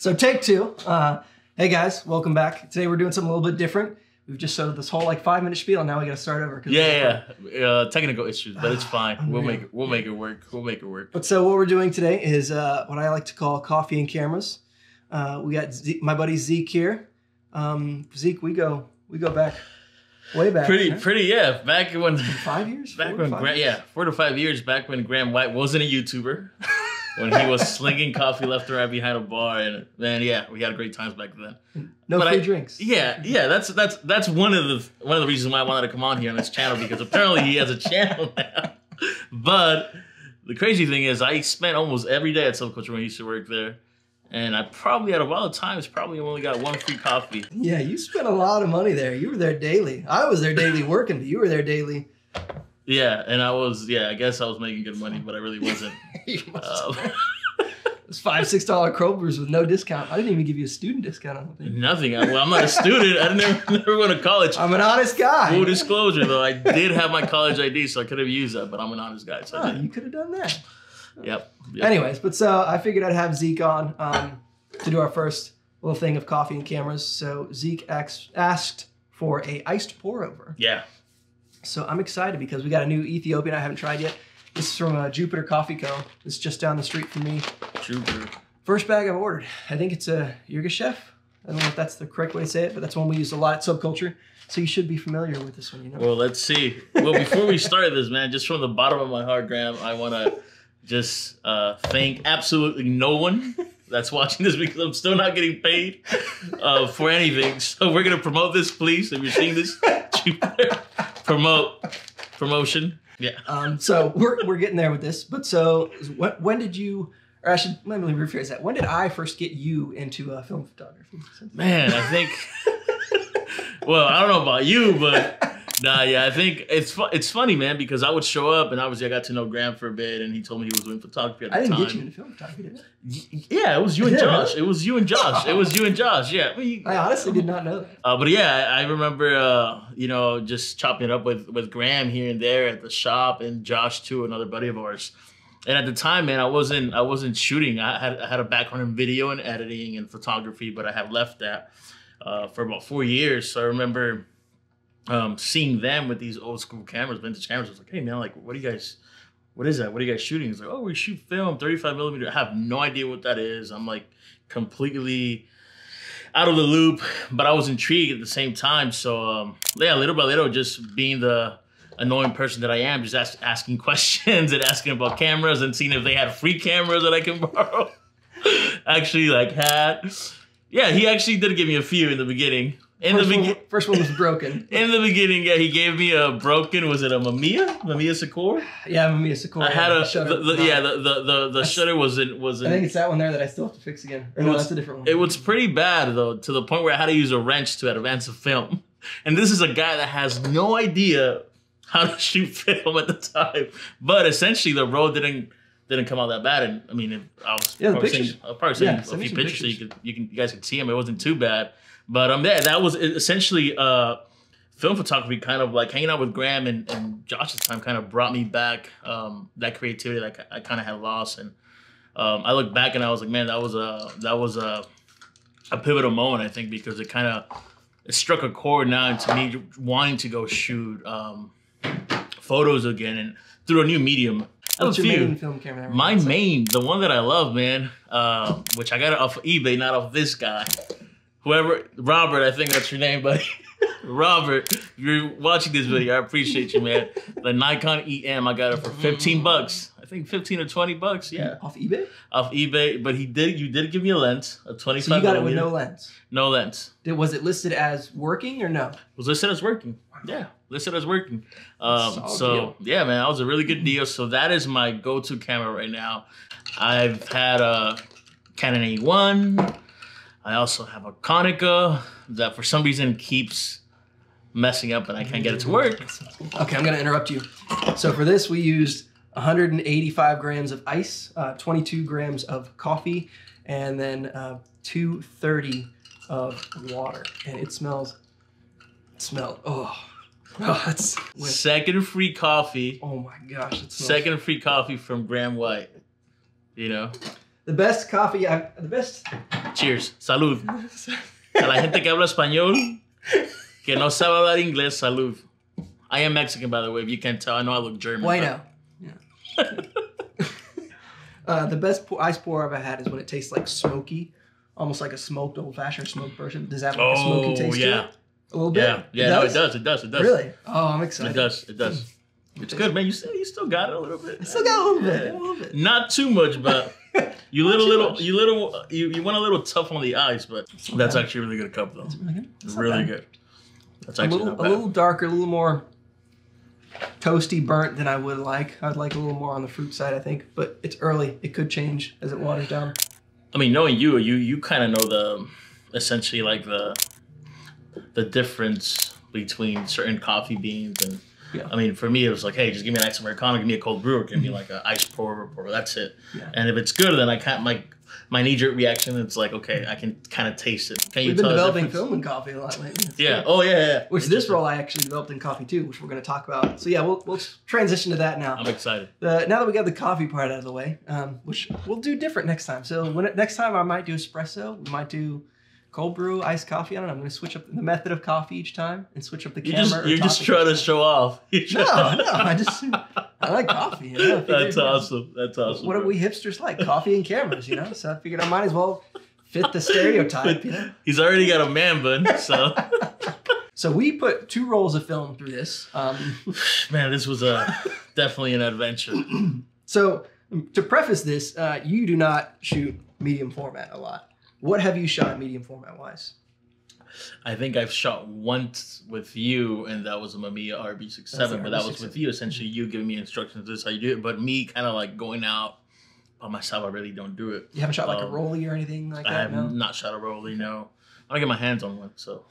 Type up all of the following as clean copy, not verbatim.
So take two. Hey guys, welcome back. Today we're doing something a little bit different. We've just started this whole like 5-minute spiel, and now we got to start over. Technical issues, but it's fine. We'll make it work. We'll make it work. But so what we're doing today is what I like to call coffee and cameras. We got my buddy Zeke here. Zeke, we go back way back. Yeah. Back when 5 years. Back when 4 to 5 years back when Graham White wasn't a YouTuber. When he was slinging coffee left and right behind a bar, and man, yeah, we had great times back then. No free drinks. Yeah, that's one of the reasons why I wanted to come on here on this channel, because apparently he has a channel now. But the crazy thing is, I spent almost every day at Subculture when I used to work there, and I probably out of all the times only got one free coffee. Yeah, you spent a lot of money there. You were there daily. I was there daily working, but you were there daily. Yeah, and I guess I was making good money, but I really wasn't. It was $5-6 cold brews with no discount. I didn't even give you a student discount, I don't think. Nothing. Well, I'm not a student. I never went to college. I'm an honest guy. Full disclosure, though, I did have my college ID, so I could have used that, but I'm an honest guy. So you could have done that. Yep. Anyways, but so I figured I'd have Zeke on to do our first little thing of coffee and cameras. So Zeke asked for a iced pour over. Yeah. So I'm excited because we got a new Ethiopian I haven't tried yet. This is from Jupiter Coffee Co. It's just down the street from me. Jupiter. First bag I've ordered. I think it's a Yirgacheffe. I don't know if that's the correct way to say it, but that's one we use a lot at Subculture. So you should be familiar with this one, you know. Well, let's see. Well, before we start this, man, just from the bottom of my heart, Graham, I want to just thank absolutely no one that's watching this, because I'm still not getting paid for anything. So we're going to promote this, please. If you're seeing this, Jupiter, promotion. Yeah. So we're getting there with this. But so when did you, or let me rephrase that. When did I first get you into film photography? Man, I think, well, I don't know about you, but I think it's funny, man, because I would show up, and obviously I got to know Graham for a bit, and he told me he was doing photography at the time. I didn't get you into film photography, did I? Yeah, it was you and Josh. It was you and Josh. It was you and Josh. Yeah. I honestly did not know that. But yeah, I remember, just chopping it up with Graham here and there at the shop, and Josh too, another buddy of ours. And at the time, man, I wasn't shooting. I had a background in video and editing and photography, but I have left that for about 4 years. So I remember seeing them with these old school cameras, vintage cameras. I was like, hey man, like, what is that? What are you guys shooting? It's like, oh, we shoot film, 35 millimeter. I have no idea what that is. I'm like completely out of the loop, but I was intrigued at the same time. So yeah, little by little, just being the annoying person that I am, just asking questions and asking about cameras and seeing if they had free cameras that I can borrow. Actually, he actually did give me a few in the beginning. First one was broken. In the beginning, yeah, he gave me a broken. Was it a Mamiya Sakura? Yeah, Mamiya Sakura. I had the shutter wasn't. I think it's that one there that I still have to fix again. Or no, that's a different one. It was pretty bad though, to the point where I had to use a wrench to advance the film. And this is a guy that has no idea how to shoot film at the time. But essentially, the road didn't come out that bad. And I mean, I'll probably send a few pictures so you guys can see them. It wasn't too bad. But that was essentially film photography, kind of like hanging out with Graham and Josh at the time kind of brought me back that creativity that I kind of had lost. And I look back and I was like, man, that was a pivotal moment, I think, because it struck a chord now into me wanting to go shoot photos again and through a new medium. What's your main film camera? The one that I love, man, which I got it off of eBay, not off this guy. Robert, I think that's your name, buddy. Robert, if you're watching this video, I appreciate you, man. The Nikon EM, I got it for $15. I think 15 or 20 bucks, yeah. Off eBay? Off eBay, but you did give me a lens, a 25. So you got it with no lens? No lens. Was it listed as working or no? It was listed as working. Yeah, listed as working. So yeah, man, that was a really good deal. So that is my go-to camera right now. I've had a Canon A1. I also have a Konica that for some reason keeps messing up and I can't get it to work. Okay, I'm going to interrupt you. So for this, we used 185 grams of ice, 22 grams of coffee, and then 230 of water. And it smelled, that's... Second free coffee. Oh my gosh. Second free coffee from Graham White, you know? The best coffee, the best. Cheers. Salud. A la gente que habla español, que no sabe hablar inglés, salud. I am Mexican, by the way. If you can't tell, I know I look German. Bueno. Yeah. The best ice pour I've ever had is when it tastes like smoky, almost like a smoked old-fashioned smoked version. Does that have like a smoky taste to it? A little bit? Yeah, no, it does. It does. Really? Oh, I'm excited. It does. It's good, man. You still got it a little bit. I still got a little bit. Not too much, but you went a little tough on the ice, but that's actually a really good cup, though. That's really good. Really good. That's actually not bad. A little darker, a little more toasty, burnt than I would like. I'd like a little more on the fruit side, I think, but it's early. It could change as it waters down. I mean, knowing you kind of know essentially like the difference between certain coffee beans and. Yeah. I mean, for me, it was like, hey, just give me an ice Americano, give me a cold brew, or give me like an ice pour, that's it. Yeah. And if it's good, then I can't, my knee-jerk reaction, it's like, okay, I can kind of taste it. We've been developing film in coffee a lot lately. Yeah. Oh, yeah. Which this role I actually developed in coffee too, which we're going to talk about. So yeah, we'll transition to that now. I'm excited. Now that we got the coffee part out of the way, which we'll do different next time. So next time I might do espresso, we might do cold brew, iced coffee. I don't know. I'm going to switch up the method of coffee each time and switch up the camera. You're just trying to show off. No. I like coffee. You know? That's awesome. That's awesome. What do we hipsters like? Coffee and cameras, you know? So I figured I might as well fit the stereotype, you know? He's already got a man bun, so. So we put 2 rolls of film through this. Man, this was definitely an adventure. So to preface this, you do not shoot medium format a lot. What have you shot medium format wise? I think I've shot once with you, and that was a Mamiya RB67, but that was with you. Essentially, you giving me instructions, this is how you do it. But me kind of like going out by myself, I really don't do it. You haven't shot like a rollie or anything like that? I have not shot a rollie, no. I get my hands on one, so.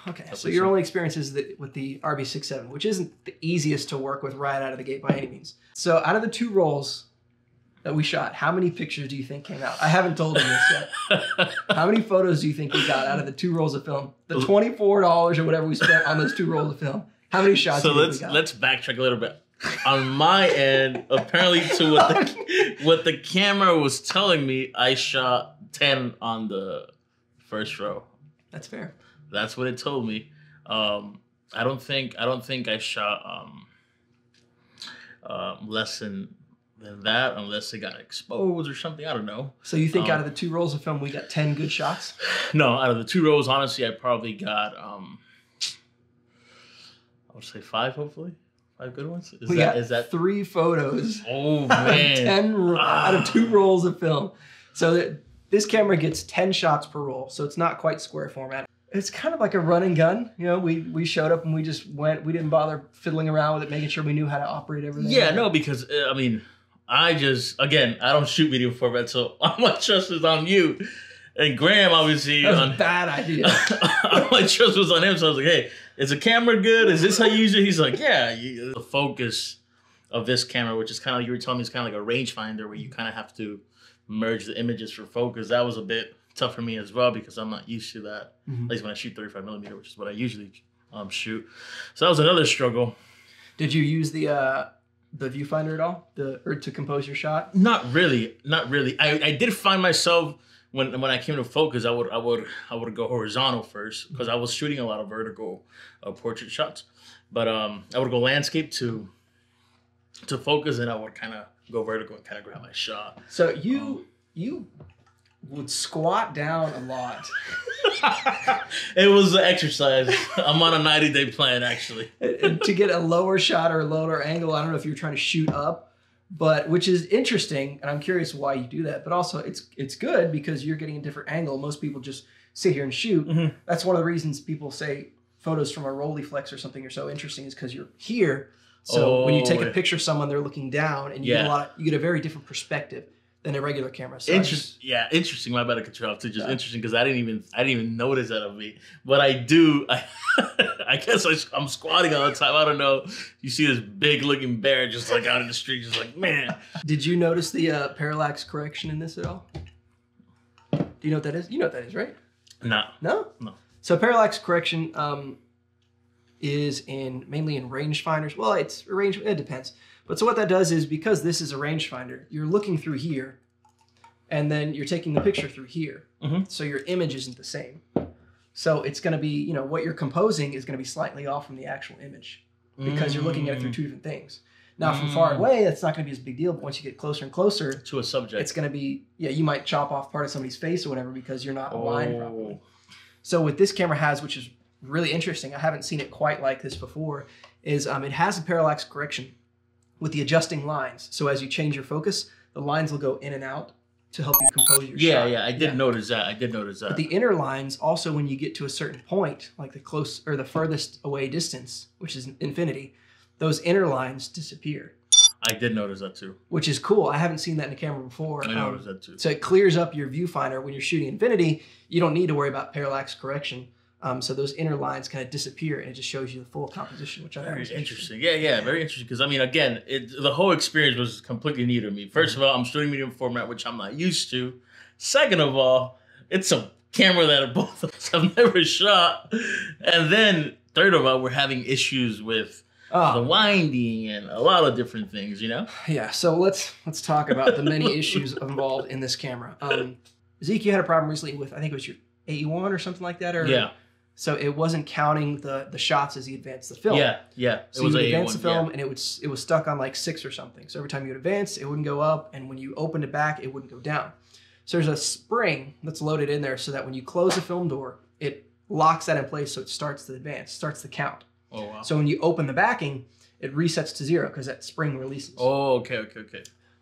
Okay, so your only experience is with the RB67, which isn't the easiest to work with right out of the gate by any means. So out of the 2 rolls that we shot, how many pictures do you think came out? I haven't told him this yet. How many photos do you think we got out of the 2 rolls of film? The $24 or whatever we spent on those 2 rolls of film. How many shots do you think we got? Let's backtrack a little bit. On my end, apparently to what the camera was telling me, I shot 10 on the first row. That's fair. That's what it told me. I don't think I shot less than that, unless it got exposed or something. I don't know. So you think out of the 2 rolls of film, we got 10 good shots? No, out of the 2 rolls, honestly, I probably got, I would say 5, hopefully. 5 good ones? Is that 3 photos? Oh, man. Out of 2 rolls of film. So this camera gets 10 shots per roll, so it's not quite square format. It's kind of like a run and gun. You know, we showed up and we just went. We didn't bother fiddling around with it, making sure we knew how to operate everything. Yeah, no, because, I mean, I don't shoot medium format, so all my trust is on you. And Graham, obviously. That was a bad idea. All my trust was on him, so I was like, hey, is the camera good? Is this how you use it? He's like, yeah. The focus of this camera, which is kind of like you were telling me, it's kind of like a rangefinder where you kind of have to merge the images for focus. That was a bit tough for me as well because I'm not used to that. At least when I shoot 35mm, which is what I usually shoot. So that was another struggle. Did you use the viewfinder at all, or to compose your shot? Not really. I did find myself when I came to focus, I would go horizontal first because I was shooting a lot of vertical portrait shots, but I would go landscape to focus, and I would kind of go vertical and kind of grab my shot. So you would squat down a lot. It was an exercise. I'm on a 90-day plan, actually. To get a lower shot or a lower angle, I don't know if you're trying to shoot up, but which is interesting, and I'm curious why you do that. But also, it's good because you're getting a different angle. Most people just sit here and shoot. Mm-hmm. That's one of the reasons people say photos from a Rolleiflex or something are so interesting is because you're here. So when you take a picture of someone, they're looking down, and you get a very different perspective than a regular camera. So interesting. My bad, I cut you off too. Just interesting because I didn't even notice that of me, but I do. I guess I'm squatting all the time. I don't know. You see this big looking bear just like out in the street, just like, man. Did you notice the parallax correction in this at all? Do you know what that is? You know what that is, right? No. No. So parallax correction is mainly in rangefinders. Well, it depends. But so what that does is because this is a rangefinder, you're looking through here and then you're taking the picture through here. So your image isn't the same. So it's going to be, you know, what you're composing is going to be slightly off from the actual image because you're looking at it through two different things. Now, from far away, that's not going to be as big deal, but once you get closer and closer to a subject, it's going to be, yeah, you might chop off part of somebody's face or whatever because you're not aligned properly. So what this camera has, which is really interesting, I haven't seen it quite like this before, is it has a parallax correction with the adjusting lines. So as you change your focus, the lines will go in and out to help you compose your shot. Yeah, I did notice that. But the inner lines also, when you get to a certain point, like the close or the furthest away distance, which is infinity, those inner lines disappear. I did notice that too. Which is cool. I haven't seen that in a camera before. I noticed that too. So it clears up your viewfinder when you're shooting infinity. You don't need to worry about parallax correction. So those inner lines kind of disappear, and it just shows you the full composition, which I thought was interesting. Yeah, very interesting. Because I mean, again, the whole experience was completely new to me. First of all, I'm shooting medium format, which I'm not used to. Second of all, it's a camera that both of us have never shot, and then third of all, we're having issues with the winding and a lot of different things. You know? Yeah. So let's talk about the many issues involved in this camera. Zeke, you had a problem recently with, I think it was your 81 or something like that, or yeah. So it wasn't counting the shots as you advanced the film. Yeah. So you would advance the film, and it was stuck on like 6 or something. So every time you would advance, it wouldn't go up, and when you opened it back, it wouldn't go down. So there's a spring that's loaded in there so that when you close the film door, it locks that in place so it starts the advance, starts the count. Oh, wow. So when you open the backing, it resets to 0 because that spring releases. Oh, okay.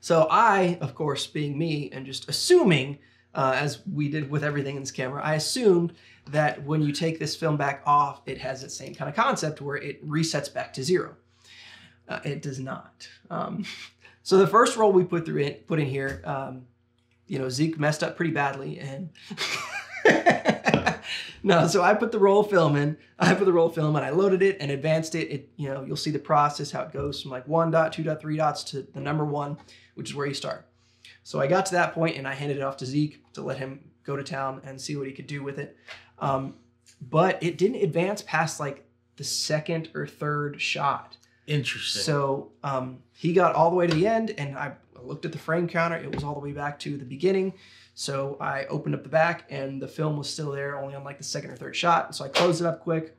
So I, of course, being me and just assuming, as we did with everything in this camera, I assumed that when you take this film back off, it has that same kind of concept where it resets back to 0. It does not. So the first roll we put in here, you know, Zeke messed up pretty badly, and no. So I put the roll of film in. I put the roll of film, and I loaded it and advanced it. You know, you'll see the process how it goes from like 1 dot, 2 dot, 3 dots to the number 1, which is where you start. So I got to that point, and I handed it off to Zeke to let him go to town and see what he could do with it. But it didn't advance past like the 2nd or 3rd shot. Interesting. So he got all the way to the end, and I looked at the frame counter. It was all the way back to the beginning. So I opened up the back, and the film was still there, only on like the 2nd or 3rd shot. So I closed it up quick,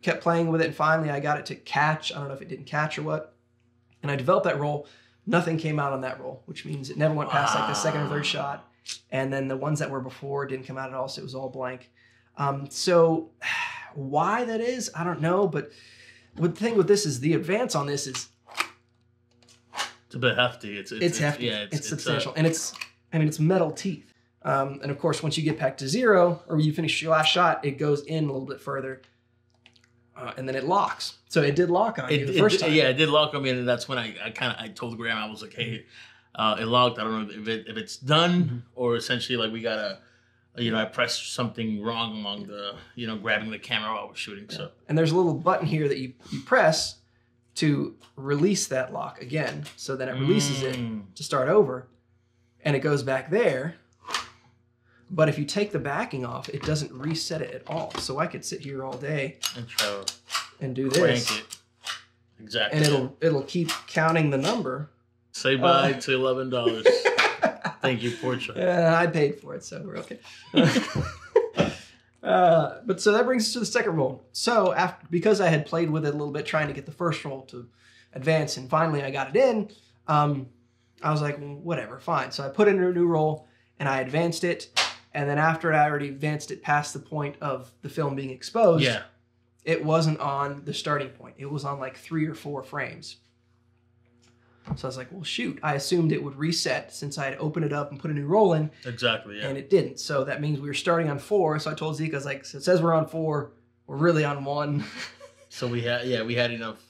kept playing with it, and finally I got it to catch. I don't know if it didn't catch or what. And I developed that roll. Nothing came out on that roll, which means it never went past like the 2nd or 3rd shot. And then the ones that were before didn't come out at all, so it was all blank. So why that is, I don't know. But the thing with this is the advance on this is... It's a bit hefty. It's hefty. Yeah, it's substantial. And it's metal teeth. And of course, once you get back to 0, or you finish your last shot, it goes in a little bit further. And then it locks. So it did lock on you the first time. Yeah, it did lock on me, and that's when I told Graham, I was like, hey, it locked. I don't know if it's done or essentially like we gotta, you know, I pressed something wrong along the, you know, grabbing the camera while we're shooting. Yeah. So and there's a little button here that you press to release that lock again. So then it releases it to start over, and it goes back there. But if you take the backing off, it doesn't reset it at all. So I could sit here all day and do this. Crank it. Exactly. And it'll keep counting the number. Say bye to $11. Thank you, Portia. I paid for it, so we're okay. But so that brings us to the second roll. So because I had played with it a little bit, trying to get the first roll to advance, and finally I got it in, I was like, well, whatever, fine. So I put in a new roll, and I advanced it. And then after I already advanced it past the point of the film being exposed, it wasn't on the starting point. It was on like 3 or 4 frames. So I was like, well, shoot. I assumed it would reset since I had opened it up and put a new roll in. Exactly, yeah. And it didn't. So that means we were starting on 4. So I told Zeke, I was like, so it says we're on 4. We're really on 1. So we had enough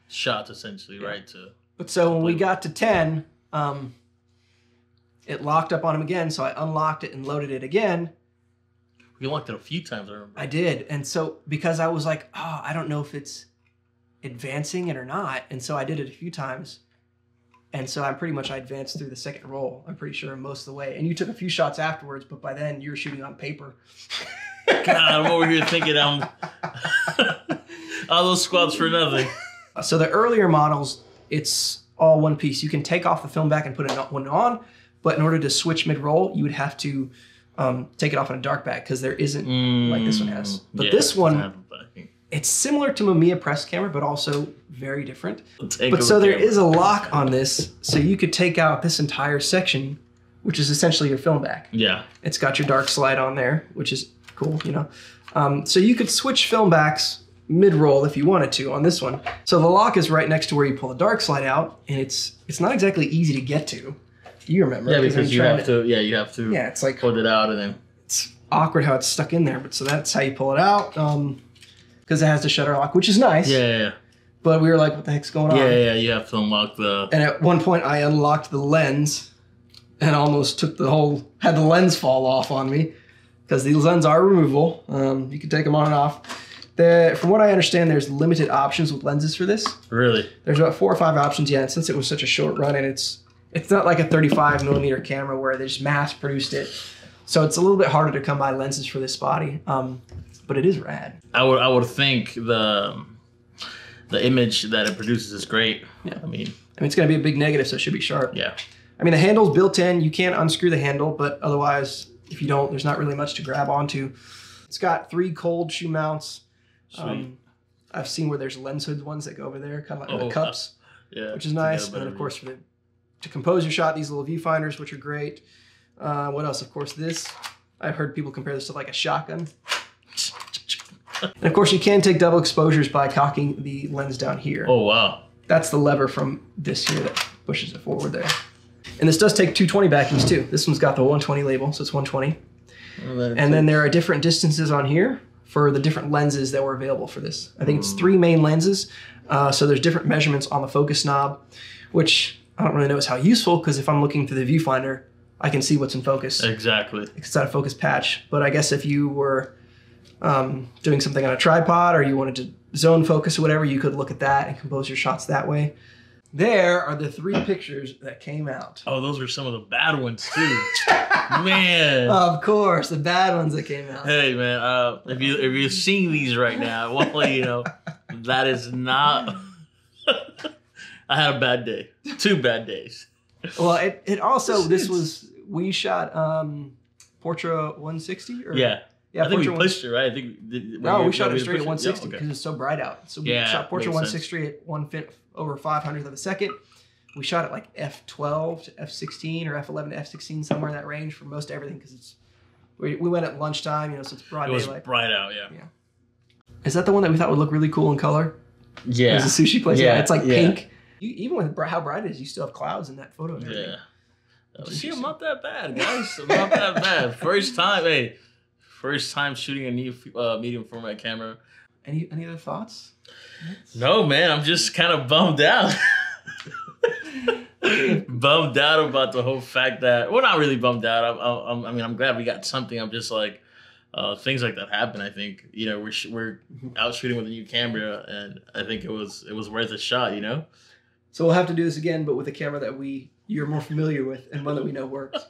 shots essentially, right? But so when we got to 10, it locked up on him again, so I unlocked it and loaded it again. We locked it a few times, I remember. I did. And so, because I was like, oh, I don't know if it's advancing it or not. And so I did it a few times. And so I advanced through the second roll, I'm pretty sure, most of the way. And you took a few shots afterwards, but by then you were shooting on paper. God, I'm over here thinking all those squats for nothing. So the earlier models, it's all one piece. You can take off the film back and put one on, But in order to switch mid-roll, you would have to take it off in a dark bag because there isn't like this one has. But this one, it's similar to Mamiya press camera, but also very different. But so there is a lock on this, so you could take out this entire section, which is essentially your film back. Yeah. It's got your dark slide on there, which is cool, you know. So you could switch film backs mid-roll if you wanted to on this one. So the lock is right next to where you pull the dark slide out, and it's not exactly easy to get to. You remember? Yeah, because you have to. Yeah, it's like pull it out, and then it's awkward how it's stuck in there. But so that's how you pull it out, because it has the shutter lock, which is nice. Yeah. But we were like, "What the heck's going on?" Yeah. You have to unlock the. And at one point, I unlocked the lens, and almost had the lens fall off on me, because these lenses are removable. You can take them on and off. From what I understand, there's limited options with lenses for this. Really? There's about 4 or 5 options. Yeah, and since it was such a short run, and it's not like a 35 millimeter camera where they just mass produced it. So it's a little bit harder to come by lenses for this body. But it is rad. I would think the image that it produces is great. Yeah. I mean it's gonna be a big negative, so it should be sharp. Yeah. I mean the handle's built in, you can't unscrew the handle, but otherwise if you don't, there's not really much to grab onto. It's got 3 cold shoe mounts. I've seen where there's lens hood ones that go over there, kind of like the cups. Yeah. Which is nice. And then of course to compose your shot, these little viewfinders, which are great. What else? Of course, this. I've heard people compare this to like a shotgun. And of course, you can take double exposures by cocking the lens down here. Oh, wow. That's the lever from this here that pushes it forward there. And this does take 220 backings too. This one's got the 120 label, so it's 120. And then there are different distances on here for the different lenses that were available for this. I think it's 3 main lenses. So there's different measurements on the focus knob, which I don't really know is how useful, because if I'm looking through the viewfinder, I can see what's in focus. Exactly. It's not a focus patch. But I guess if you were doing something on a tripod, or you wanted to zone focus or whatever, you could look at that and compose your shots that way. There are the 3 pictures that came out. Oh, those are some of the bad ones too. Man. Of course, the bad ones that came out. Hey man, if you're seeing these right now, I want to let you know that is not. I had a bad day. 2 bad days. Well, it also we shot Portra 160 or yeah. I think we pushed it, right? I think we shot it straight at 160 because it's so bright out. So we shot Portra 160 at over 500th of a second. We shot it like f12 to f16 or f11 to f16, somewhere in that range for most everything, because we went at lunchtime, so it's broad daylight. It was bright out, yeah. Is that the one that we thought would look really cool in color? Yeah. It was a sushi place. Yeah, it's like pink. Even with how bright it is, you still have clouds in that photo. Yeah. See, I'm not that bad, guys. I'm not that bad. First time shooting a new medium format camera. Any other thoughts? No, man. I'm just kind of bummed out. Bummed out about the whole fact that not really bummed out. I'm glad we got something. I'm just like things like that happen. I think we're out shooting with a new camera, and I think it was worth a shot. So we'll have to do this again, but with a camera that you're more familiar with and one that we know works.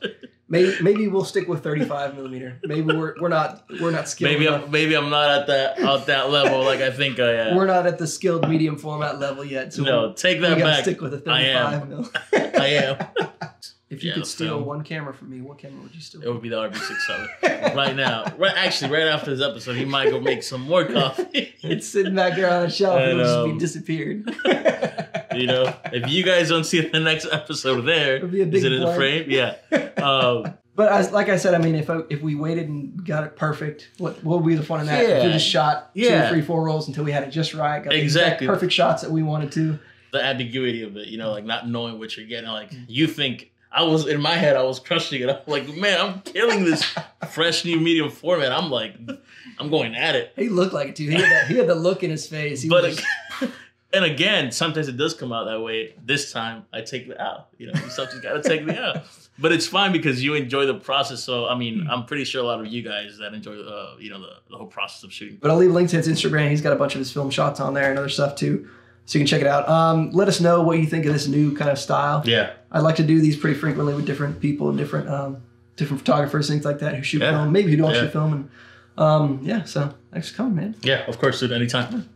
Maybe we'll stick with 35 millimeter. Maybe we're not skilled enough. Maybe I'm not at that level like I think I am. We're not at the skilled medium format level yet. So take that back. Stick with a 35 mil. I am. If you could steal one camera from me, what camera would you steal? It would be the RB67 right now. Right after this episode, he might go make some more coffee. It's sitting back there on a shelf. It'll just be disappeared. If you guys don't see the next episode there, it'll be a big is it in the frame? Yeah. But like I said, I mean, if we waited and got it perfect, what would be the fun in that? Yeah. If we just shot 2, 3, 4 rolls until we had it just right, got the exact perfect shots that we wanted to. The ambiguity of it, like not knowing what you're getting. Like you think in my head, I was crushing it. I'm like, man, I'm killing this fresh new medium format. I'm like, I'm going at it. He looked like it too. He had the look in his face. And again, sometimes it does come out that way. This time, I take the out. Something's got to take the out. But it's fine because you enjoy the process. So, I mean, I'm pretty sure a lot of you guys that enjoy, the whole process of shooting. But I'll leave a link to his Instagram. He's got a bunch of his film shots on there and other stuff too. So you can check it out. Let us know what you think of this new kind of style. Yeah. I like to do these pretty frequently with different people and different photographers, things like that, who shoot film, maybe who don't shoot film. And so thanks for coming, man. Yeah, of course, dude. Anytime.